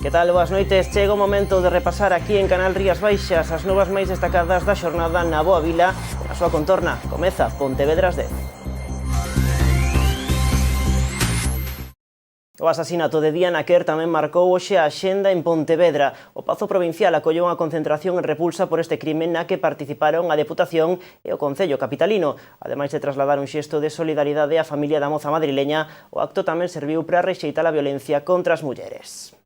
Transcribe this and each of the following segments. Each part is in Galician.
Que tal? Boas noites. Chega o momento de repasar aquí en Canal Rías Baixas as novas máis destacadas da xornada na Boa Vila e na súa contorna. Comeza Pontevedras 10. O asasinato de Diana Quer tamén marcou hoxe a axenda en Pontevedra. O Pazo Provincial acolleu unha concentración en repulsa por este crime na que participaron a Deputación e o Concello Capitalino. Ademais de trasladar un xesto de solidaridade á familia da moza madrileña, o acto tamén serviu para rexeitar a violencia contra as mulleres.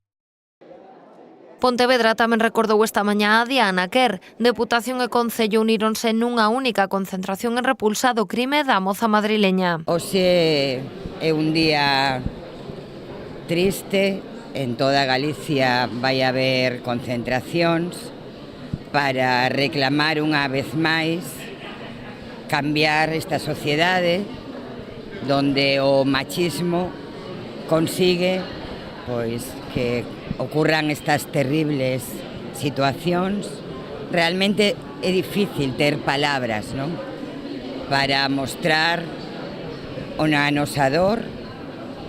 Pontevedra tamén recordou esta mañá a Diana Quer. Deputación e Concello uníronse nunha única concentración en repulsa do crime da moza madrileña. Hoxe é un día triste, en toda Galicia vai haber concentracións para reclamar unha vez máis cambiar esta sociedade donde o machismo consigue pois que ocurran estas terribles situacións. Realmente é difícil ter palabras, non? Para mostrar a nosa dor,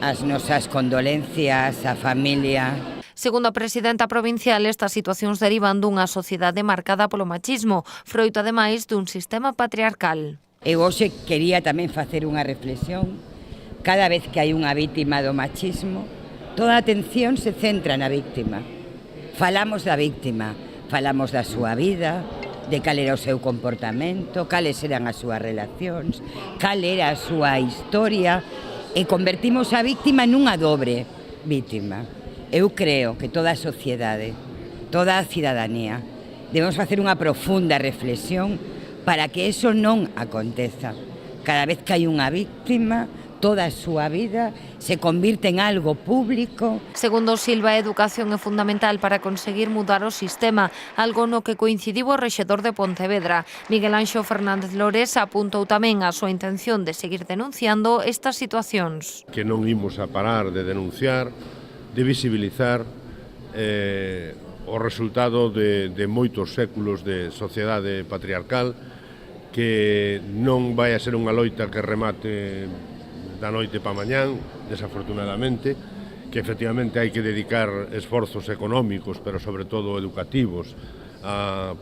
as nosas condolencias á familia. Segundo a presidenta provincial, estas situacións derivan dunha sociedade marcada polo machismo, froito ademais dun sistema patriarcal. Eu hoxe quería tamén facer unha reflexión. Cada vez que hai unha vítima do machismo, toda a atención se centra na vítima. Falamos da vítima, falamos da súa vida, de cal era o seu comportamento, cales eran as súas relacións, cal era a súa historia, e convertimos a vítima nunha dobre vítima. Eu creo que toda a sociedade, toda a cidadanía, debemos facer unha profunda reflexión para que eso non aconteza. Cada vez que hai unha vítima, toda a súa vida se convirte en algo público. Segundo Silva, a educación é fundamental para conseguir mudar o sistema, algo no que coincidiu o rexedor de Pontevedra. Miguel Anxo Fernández Lores apuntou tamén a súa intención de seguir denunciando estas situacións. Que non imos a parar de denunciar, de visibilizar o resultado de moitos séculos de sociedade patriarcal, que non vai a ser unha loita que remate da noite pa mañán, desafortunadamente, que efectivamente hai que dedicar esforzos económicos, pero sobre todo educativos,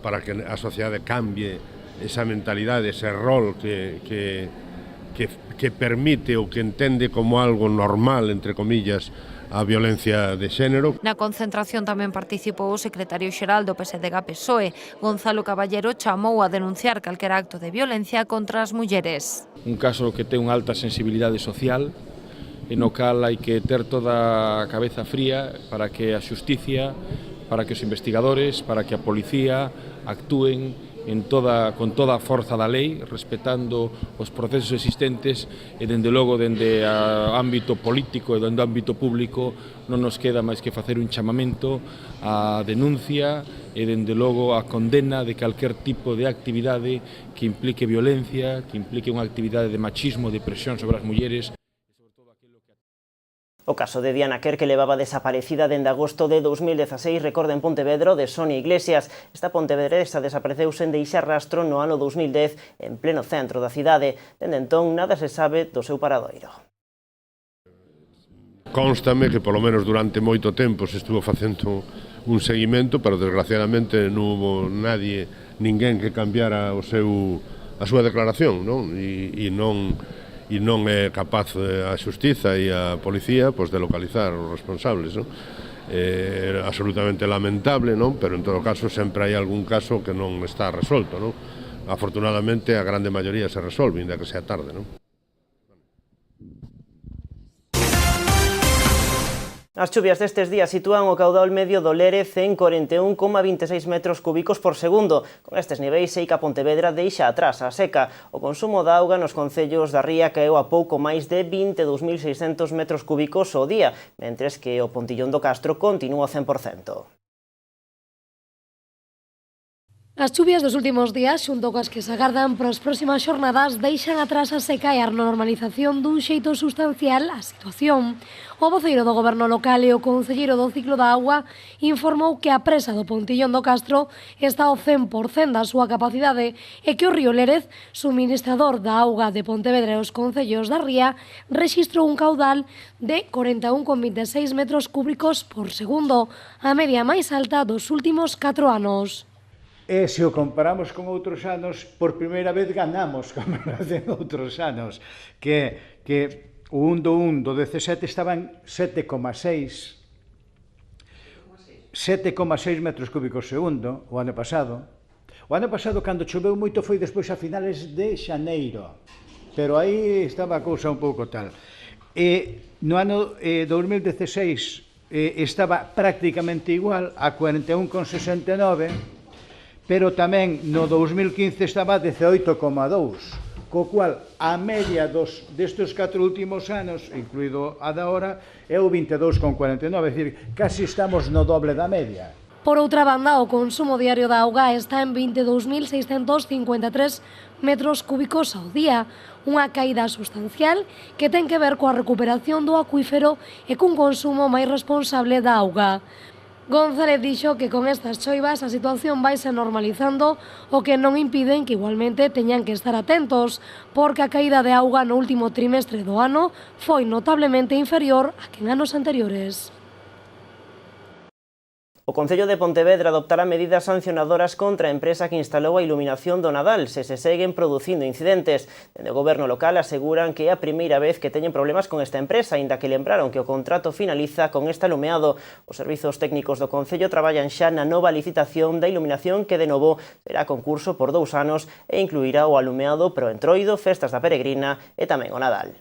para que a sociedade cambie esa mentalidade, ese rol que permite ou que entende como algo normal, entre comillas, a violencia de xénero. Na concentración tamén participou o secretario xeral do PSDG-PSOE. Gonzalo Caballero chamou a denunciar calquera acto de violencia contra as mulleres. Un caso que ten unha alta sensibilidade social e no cal hai que ter toda a cabeza fría para que a xusticia, para que os investigadores, para que a policía actúen con toda a forza da lei, respetando os procesos existentes e, dende logo, dende o ámbito político e dende o ámbito público, non nos queda máis que facer un chamamento á denuncia e, dende logo, a condena de calquer tipo de actividade que implique violencia, que implique unha actividade de machismo, de presión sobre as mulleres. O caso de Diana Quer, que levaba desaparecida dende agosto de 2016, recorda en Pontevedra de Sonia Iglesias. Esta pontevedresa desapareceu sen deixar rastro no ano 2010 en pleno centro da cidade. Dende entón, nada se sabe do seu paradoiro. Constame que polo menos durante moito tempo se estuvo facendo un seguimento, pero desgraciadamente non hubo ninguén que cambiara a súa declaración, non? E non é capaz a xustiza e a policía de localizar os responsables, non? É absolutamente lamentable, non? Pero en todo caso sempre hai algún caso que non está resolto, non? Afortunadamente a grande maioría se resolve, ainda que sea tarde, non? As chuvias destes días sitúan o caudal medio do Lérez en 41,26 metros cúbicos por segundo. Con estes niveis, Seica Pontevedra deixa atrás a seca. O consumo de auga nos concellos da Ría caeu a pouco máis de 22.600 metros cúbicos ao día, mentres que o Pontillón do Castro continúa 100%. As chuvias dos últimos días, xunto coas que se agardan para as próximas xornadas, deixan atrás a seca e a normalización dun xeito sustancial a situación. O voceiro do Goberno local e o concelleiro do ciclo da auga informou que a presa do Pontillón do Castro está ao 100% da súa capacidade e que o río Lérez, suministrador da auga de Pontevedra e os concellos da ría, rexistrou un caudal de 41,26 metros cúbicos por segundo, a media máis alta dos últimos 4 anos. E se o comparamos con outros anos, por primeira vez ganamos comparación con outros anos, que o 1 do 17 estaba en 7,6 metros cúbicos segundo o ano pasado. O ano pasado, cando choveu moito, foi despois a finales de xaneiro, pero aí estaba a cousa un pouco tal. E no ano 2016 estaba prácticamente igual, a 41,69, pero tamén no 2015 estaba a 18,2, co cual a media destes 4 últimos anos, incluído a da hora, é o 22,49, é dicir, casi estamos no doble da media. Por outra banda, o consumo diario da auga está en 22.653 metros cúbicos ao día, unha caída sustancial que ten que ver coa recuperación do acuífero e cun consumo máis responsable da auga. González dixo que con estas choivas a situación vaise normalizando, o que non impiden que igualmente teñan que estar atentos, porque a caída de auga no último trimestre do ano foi notablemente inferior a que en anos anteriores. O Concello de Pontevedra adoptará medidas sancionadoras contra a empresa que instalou a iluminación do Nadal se se seguen producindo incidentes. Dende o Goberno local aseguran que é a primeira vez que teñen problemas con esta empresa, aínda que lembraron que o contrato finaliza con este alumeado. Os servizos técnicos do Concello traballan xa na nova licitación da iluminación que de novo será concurso por 2 anos e incluirá o alumeado pro Entroido, festas da Peregrina e tamén o Nadal.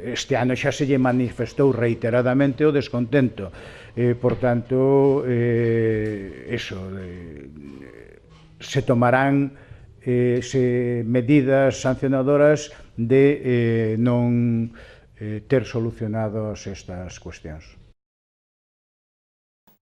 Este ano xa se lle manifestou reiteradamente o descontento. Por tanto, se tomarán medidas sancionadoras de non ter solucionados estas cuestións.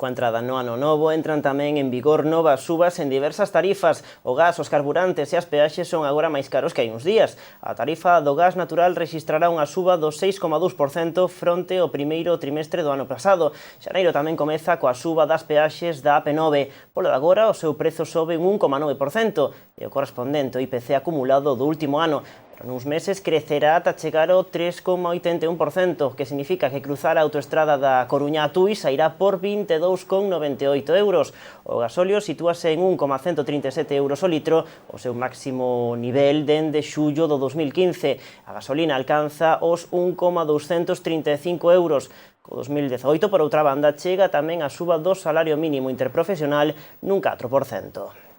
Coa entrada no ano novo entran tamén en vigor novas subas en diversas tarifas. O gas, os carburantes e as peaxes son agora máis caros que hai uns días. A tarifa do gas natural rexistrará unha suba do 6,2% fronte ao primeiro trimestre do ano pasado. Xaneiro tamén comeza coa suba das peaxes da AP9. Polo de agora, o seu prezo sobe un 1,9% e o correspondente ao IPC acumulado do último ano. Nuns meses crecerá ata chegar ao 3,81%, que significa que cruzar a autoestrada da Coruña a Tui sairá por 22,98 euros. O gasóleo sitúase en 1,137 euros o litro, o seu máximo nivel dende xullo do 2015. A gasolina alcanza os 1,235 euros. Co 2018, por outra banda, chega tamén a suba do salario mínimo interprofesional nun 4%.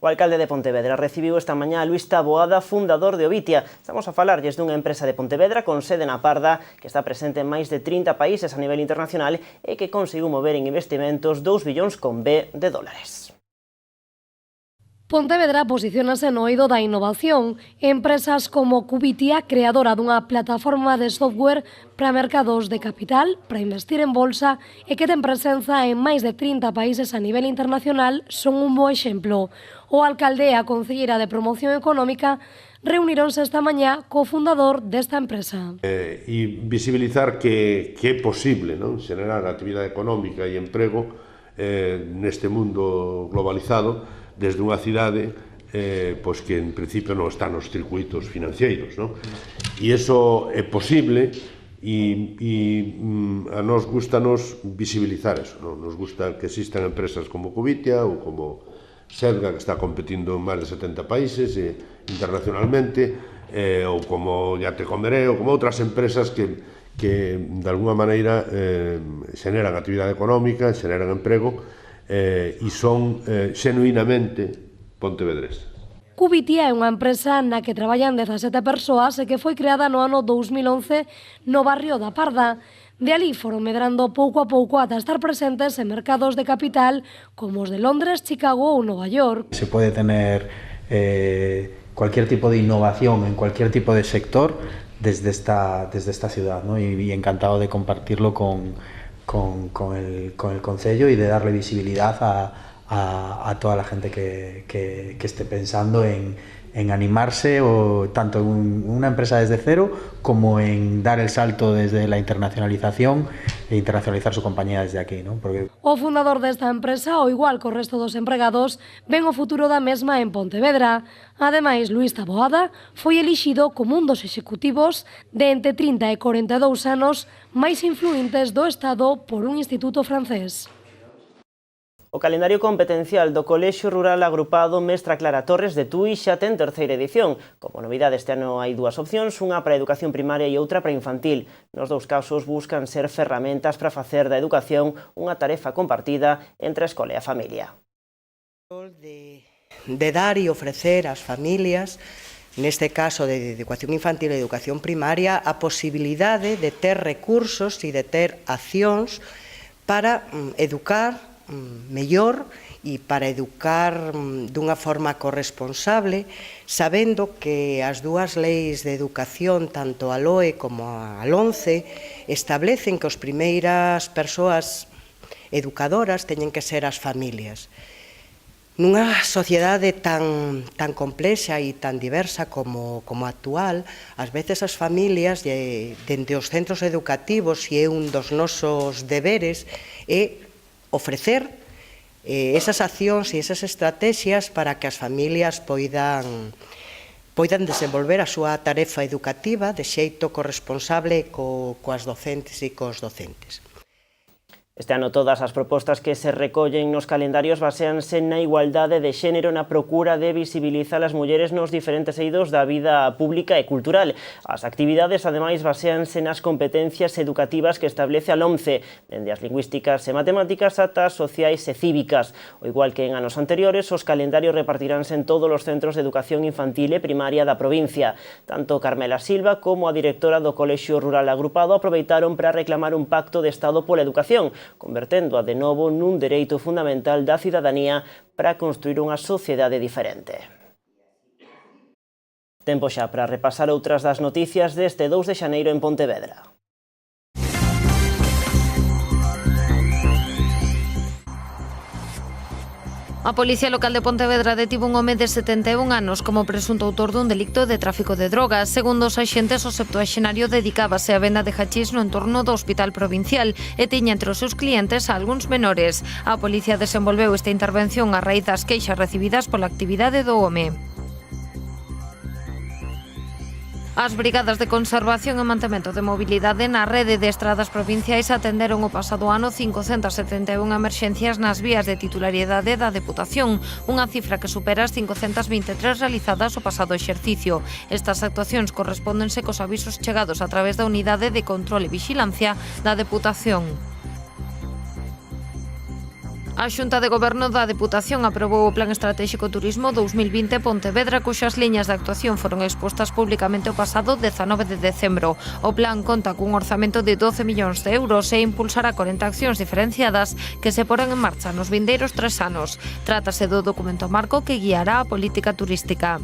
O alcalde de Pontevedra recibiu esta mañá a Luís Taboada, fundador de Ovitia. Estamos a falarlles dunha empresa de Pontevedra con sede na Parda que está presente en máis de 30 países a nivel internacional e que conseguiu mover en investimentos 2 billóns con B de dólares. Pontevedra posiciónase no eido da innovación. Empresas como Cubitia, creadora dunha plataforma de software para mercados de capital, para investir en bolsa e que ten presenza en máis de 30 países a nivel internacional, son un bo exemplo. O alcalde e a concelleira de Promoción Económica reunironse esta mañá co fundador desta empresa. E visibilizar que é posible, non, xenerar actividade económica e emprego neste mundo globalizado desde unha cidade pois que en principio non está nos circuitos financeiros, non? E iso é posible e a nos gustanos visibilizar eso, non? Nos gusta que existan empresas como Cubitia ou como Selga, que está competindo en máis de 70 países internacionalmente, ou como Ya Te Comeré, ou como outras empresas que de alguna maneira xeneran actividade económica, xeneran emprego e son xenuinamente pontevedresas. Cubitia é unha empresa na que traballan 17 persoas e que foi creada no ano 2011 no barrio da Parda. De alí foron medrando pouco a pouco ata estar presentes en mercados de capital como os de Londres, Chicago ou Nova York. Se puede tener cualquier tipo de innovación en cualquier tipo de sector desde esta ciudad, ¿no? Y encantado de compartirlo con el concello y de darle visibilidad a toda la gente que esté pensando en animarse, o tanto en una empresa desde cero como en dar el salto desde la internacionalización e internacionalizar su compañía desde aquí, ¿no? Porque o fundador desta empresa, ao igual co resto dos empregados, ven o futuro da mesma en Pontevedra. Ademais, Luís Taboada foi elixido como un dos executivos de entre 30 e 42 anos máis influentes do Estado por un instituto francés. O calendario competencial do Colexio Rural Agrupado Mestra Clara Torres de Tui xa ten terceira edición. Como novidade este ano hai dúas opcións, unha para a educación primaria e outra para a infantil. Nos dous casos buscan ser ferramentas para facer da educación unha tarefa compartida entre a escola e a familia. De dar e ofrecer ás familias, neste caso de educación infantil e educación primaria, a posibilidade de ter recursos e de ter accións para educar mellor e para educar dunha forma corresponsable, sabendo que as dúas leis de educación, tanto a LOE como a LONCE, establecen que as primeiras persoas educadoras teñen que ser as familias. Nunha sociedade tan complexa e tan diversa como a actual, ás veces as familias, dende os centros educativos, e é un dos nosos deberes, é ofrecer esas accións e esas estrategias para que as familias poidan desenvolver a súa tarefa educativa de xeito corresponsable coas docentes e cos docentes. Este ano todas as propostas que se recollen nos calendarios baseanse na igualdade de xénero, na procura de visibilizar as mulleres nos diferentes eidos da vida pública e cultural. As actividades, ademais, baseanse nas competencias educativas que establece a LOMCE, dende as lingüísticas e matemáticas ata as sociais e cívicas. O igual que en anos anteriores, os calendarios repartiránse en todos os centros de educación infantil e primaria da provincia. Tanto Carmela Silva como a directora do Colexio Rural Agrupado aproveitaron para reclamar un pacto de Estado pola educación, converténdoa de novo nun dereito fundamental da cidadanía para construir unha sociedade diferente. Tempo xa para repasar outras das noticias deste 2 de xaneiro en Pontevedra. A Policía Local de Pontevedra detivo un home de 71 anos como presunto autor dun delicto de tráfico de drogas. Segundo os axentes, o septuaxenario dedicábase á venda de hachís no entorno do Hospital Provincial e tiña entre os seus clientes a algúns menores. A policía desenvolveu esta intervención a raíz das queixas recibidas pola actividade do home. As brigadas de conservación e mantemento de mobilidade na rede de estradas provinciais atenderon o pasado ano 571 emerxencias nas vías de titularidade da Deputación, unha cifra que supera as 523 realizadas o pasado exercicio. Estas actuacións correspóndense cos avisos chegados a través da Unidade de Control e Vixilancia da Deputación. A Xunta de Goberno da Deputación aprobou o Plan Estratégico Turismo 2020 Pontevedra, cuxas liñas de actuación foron expostas públicamente o pasado 19 de decembro. O plan conta cun orzamento de 12 millóns de euros e impulsará 40 accións diferenciadas que se porán en marcha nos vindeiros 3 anos. Trátase do documento marco que guiará a política turística.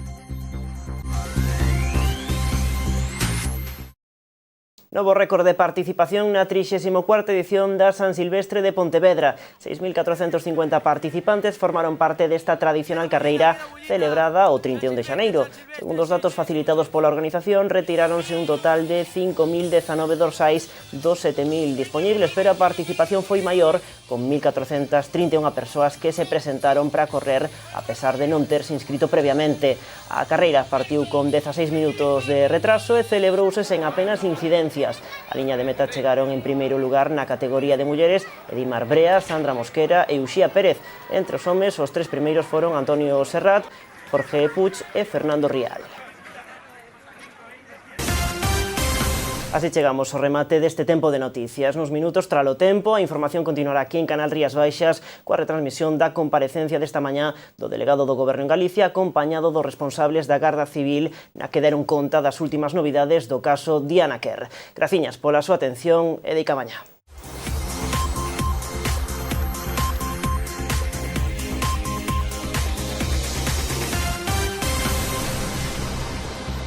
Novo récord de participación na 34ª edición da San Silvestre de Pontevedra. 6.450 participantes formaron parte desta tradicional carreira celebrada o 31 de xaneiro. Segundo os datos facilitados pola organización, retiráronse un total de 5.019 dorsais dos 7.000 dispoñibles, pero a participación foi maior, con 1.431 persoas que se presentaron para correr a pesar de non terse inscrito previamente. A carreira partiu con 16 minutos de retraso e celebrouse sen apenas incidencias. A liña de meta chegaron en primeiro lugar na categoría de mulleres Edimar Brea, Sandra Mosquera e Uxía Pérez. Entre os homes, os 3 primeiros foron Antonio Serrat, Jorge Puig e Fernando Rial. Así chegamos ao remate deste tempo de noticias. Nos minutos tralo tempo, a información continuará aquí en Canal Rías Baixas coa retransmisión da comparecencia desta mañá do delegado do Goberno en Galicia acompañado dos responsables da Garda Civil na que deron conta das últimas novidades do caso Diana Quer. Graciñas pola súa atención e deica mañá.